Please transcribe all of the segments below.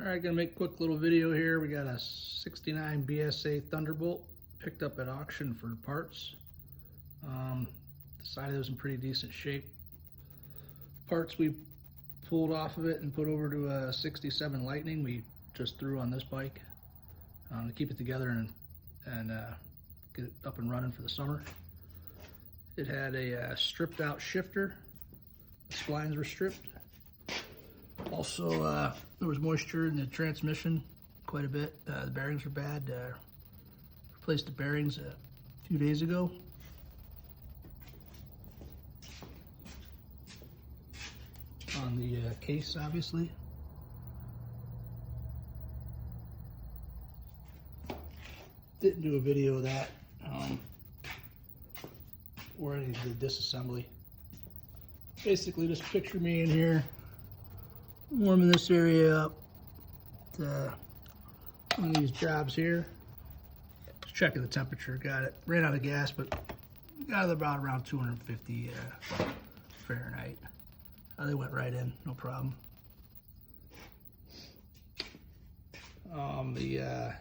Alright, gonna make a quick little video here. We got a 69 BSA Thunderbolt picked up at auction for parts. Decided it was in pretty decent shape. Parts we pulled off of it and put over to a 67 Lightning we just threw on this bike to keep it together and get it up and running for the summer. It had a stripped out shifter. The splines were stripped. Also, there was moisture in the transmission quite a bit. The bearings were bad. Replaced the bearings a few days ago. On the case, obviously. Didn't do a video of that or any of the disassembly. Basically, just picture me in here warming this area up on these jobs here. Just checking the temperature. Got it. Ran out of gas, but got it about around 250 Fahrenheit. They went right in, no problem. The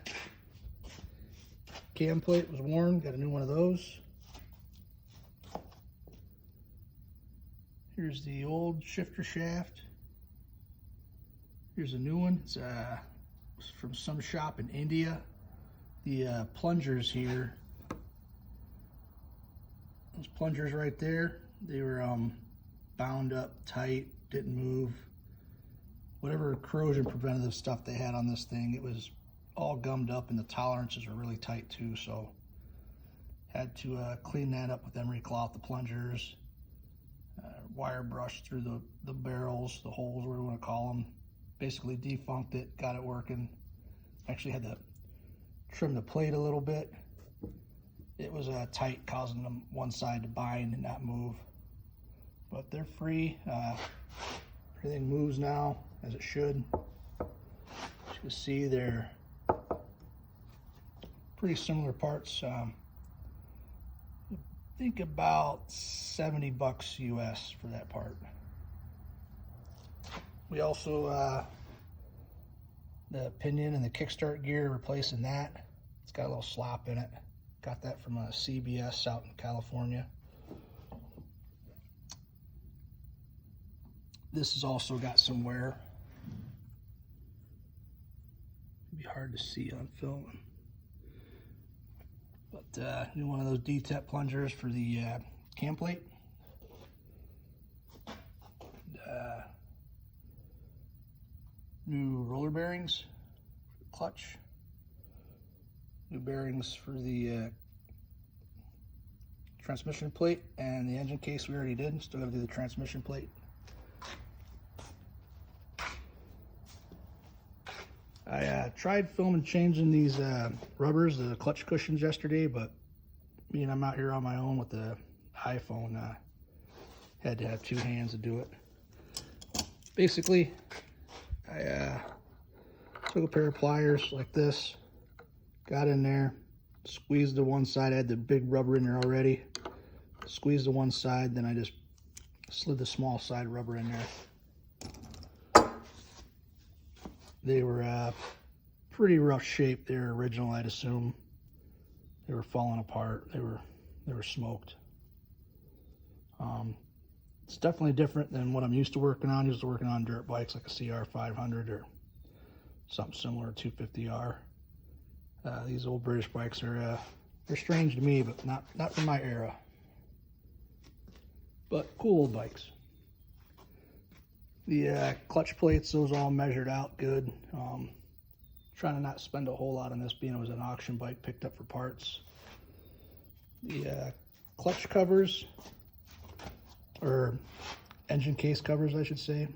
cam plate was worn. Got a new one of those. Here's the old shifter shaft. Here's a new one. It's from some shop in India. The plungers here, those plungers right there, they were bound up tight, didn't move. Whatever corrosion preventative stuff they had on this thing, it was all gummed up, and the tolerances were really tight too, so had to clean that up with emery cloth, the plungers, wire brush through the barrels, the holes, whatever you want to call them. Basically defunked it, got it working. Actually had to trim the plate a little bit. It was tight, causing them one side to bind and not move. But they're free. Everything moves now as it should. As you can see, they're pretty similar parts. I think about $70 US for that part. We also, the pinion and the kickstart gear, replacing that. It's got a little slop in it. Got that from a CBS out in California. This has also got some wear. It'd be hard to see on film. But new one of those D-tep plungers for the cam plate. New roller bearings, clutch. New bearings for the transmission plate, and the engine case we already did. Still got to do the transmission plate. I tried filming changing these rubbers, the clutch cushions, yesterday, but being I'm out here on my own with the iPhone, had to have two hands to do it. Basically, I took a pair of pliers like this, got in there, squeezed the one side. I had the big rubber in there already. Squeezed the one side, then I just slid the small side rubber in there. They were pretty rough shape. They were original, I'd assume. They were falling apart. They were smoked. It's definitely different than what I'm used to working on. Used to working on dirt bikes like a CR 500 or something similar, 250R. These old British bikes are they're strange to me, but not from my era. But cool old bikes. The clutch plates, those all measured out good. Trying to not spend a whole lot on this, being it was an auction bike picked up for parts. The clutch covers, or engine case covers, I should say,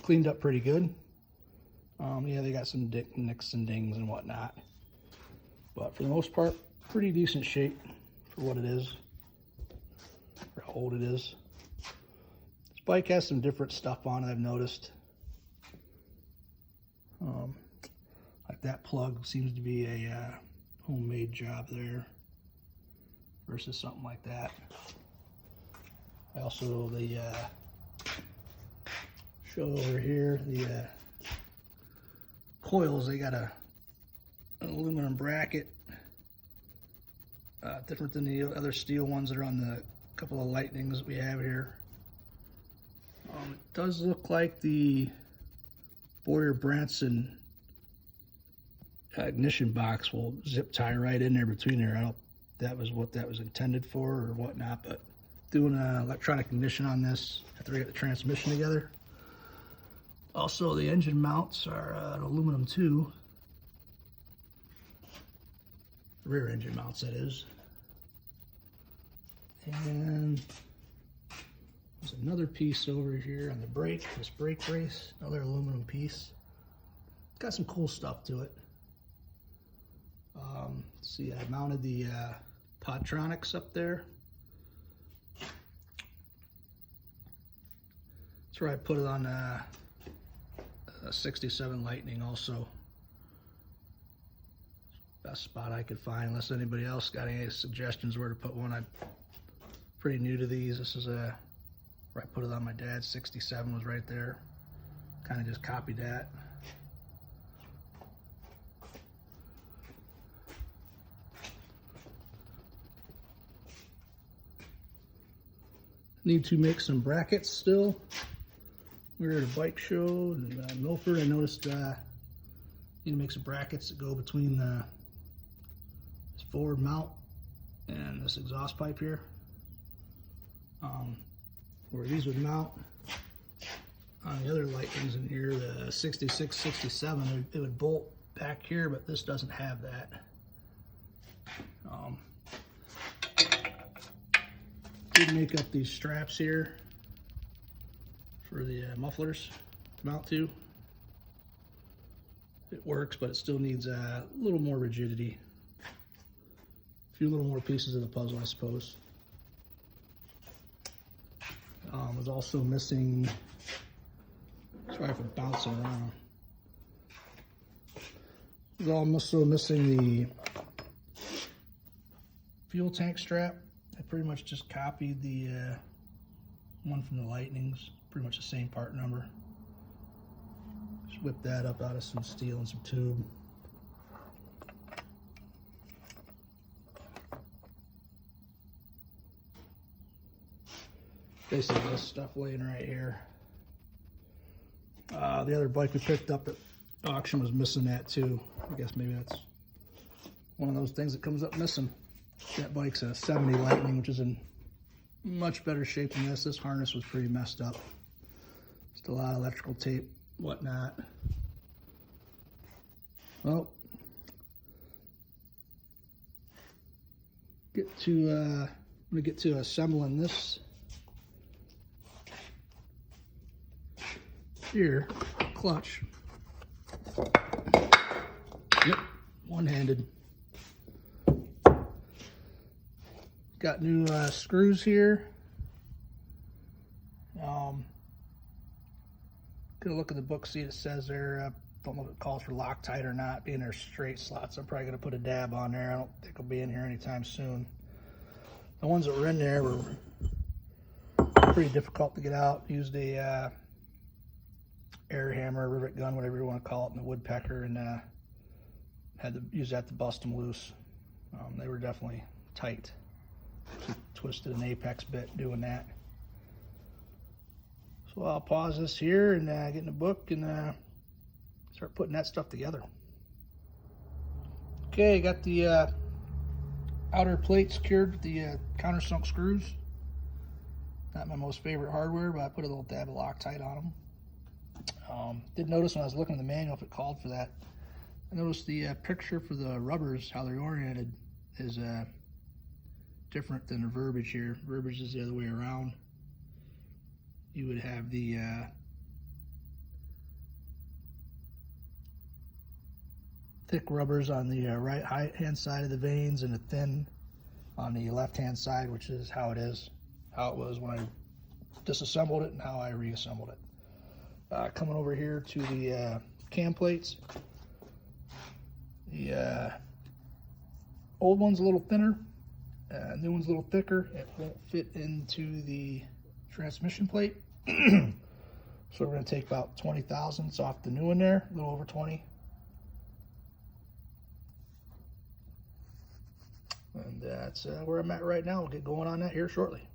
cleaned up pretty good. Yeah, they got some nicks and dings and whatnot, but for the most part, pretty decent shape for what it is, or how old it is. This bike has some different stuff on it, I've noticed. Like that plug seems to be a homemade job there versus something like that. I also show over here the coils, they got an aluminum bracket, different than the other steel ones that are on the couple of Lightnings that we have here. It does look like the Boyer Branson ignition box will zip tie right in there between there. I don't know if that was what that was intended for or whatnot, but doing an electronic ignition on this after we get the transmission together. Also, the engine mounts are an aluminum too. The rear engine mounts, that is. And there's another piece over here on the brake, this brake brace, another aluminum piece. It's got some cool stuff to it. See, I mounted the Podtronics up there. That's where I put it on a 67 Lightning also. Best spot I could find, unless anybody else got any suggestions where to put one. I'm pretty new to these. This is where I put it on my dad's 67, was right there. Kind of just copied that. Need to make some brackets still. We were at a bike show in Milford. I noticed need to make some brackets that go between this forward mount and this exhaust pipe here. Where these would mount on the other Lightnings in here, the 66, 67, it would bolt back here, but this doesn't have that. Did make up these straps here for the mufflers to mount to. It works, but it still needs a little more rigidity. A few little more pieces of the puzzle, I suppose. Was also missing, sorry for bouncing around. Was also missing the fuel tank strap. I pretty much just copied the one from the Lightnings, pretty much the same part number. Just whipped that up out of some steel and some tube. Basically this stuff laying right here. The other bike we picked up at auction was missing that too. I guess maybe that's one of those things that comes up missing. That bike's a 70 Lightning, which is in much better shape than this. This harness was pretty messed up. Just a lot of electrical tape, whatnot. Well, I'm gonna get to assembling this here clutch. Yep, one-handed. Got new screws here. Gonna look at the book, see it says there. Don't know if it calls for Loctite or not. Being they're straight slots, I'm probably gonna put a dab on there. I don't think it'll be in here anytime soon. The ones that were in there were pretty difficult to get out. Used a air hammer, rivet gun, whatever you want to call it, and a woodpecker, and had to use that to bust them loose. They were definitely tight. Twisted an apex bit doing that. So I'll pause this here and get in the book and start putting that stuff together. Okay, got the outer plate secured with the countersunk screws. Not my most favorite hardware, but I put a little dab of Loctite on them. Did notice when I was looking at the manual if it called for that. I noticed the picture for the rubbers, how they're oriented, is different than the verbiage here. Verbiage is the other way around. You would have the thick rubbers on the right hand side of the vanes and the thin on the left hand side, which is how it is, how it was when I disassembled it and how I reassembled it. Coming over here to the cam plates. The old one's a little thinner, new one's a little thicker. It won't fit into the transmission plate. So we're going to take about 20 thousandths off the new one there, a little over 20. And that's where I'm at right now. We'll get going on that here shortly.